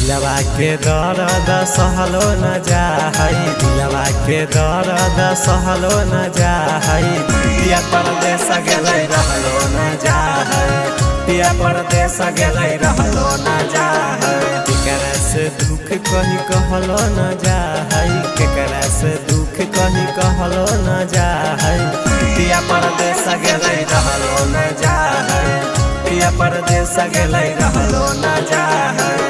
दिलवा के दर्द सहलो न जाई, दिलवा के दर्द सहलो न जाई। पिया परदेस गेलै रहलो न जाई, पिया परदेस गेलै रहलो न जाई। केकरा से दुख कहीं कहलो न जाई, केकरा से दुख कहीं कहलो न जाई। पिया परदेस गेलै रहलो न जाई, पिया परदेस गेलै रहलो न जाई।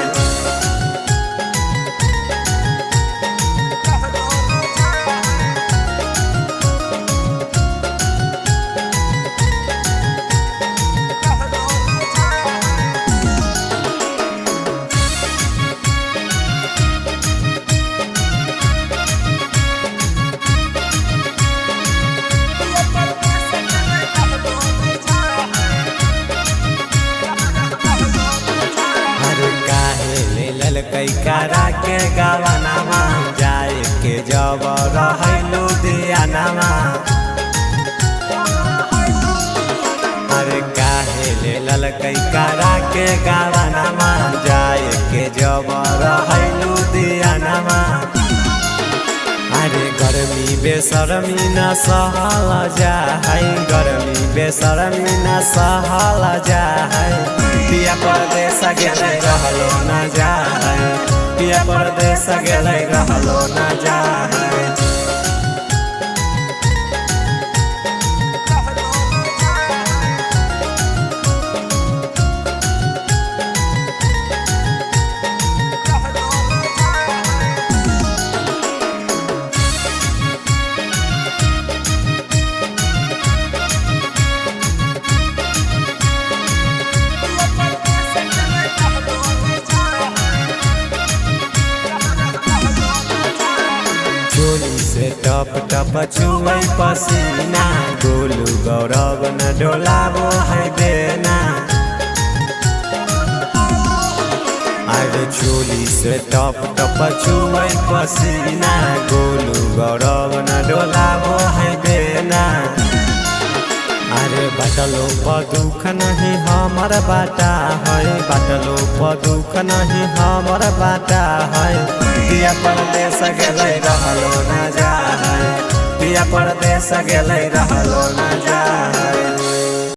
करा के गवनामा जाए के जब रहलू दियानामा। अरे काहे ले ललकै करा के गवनामा जाए के जब रहलू दियानामा। अरे गर्मी बेशर्मी न सहल जाए, गर्मी बेशर्मी न सहल जाए। पिया परदेस गेलै रहलो न जाए, पिया परदेस गेलै रहलो न जाए। चोली से टप टप छुए पसीना, गोलू गौरव न डोलाबो है बेना। अरे चोली से टप टप छुए पसीना, गोलू गौरव न डोलाबो है बेना। अरे बाटलो पर दुख नहीं हमर बाटा है, बाटलो पर दुख नहीं हमर बाटा है। पिया परदेस गेलै रहलो न जाए, पिया परदेस गेलै रहलो न जाए।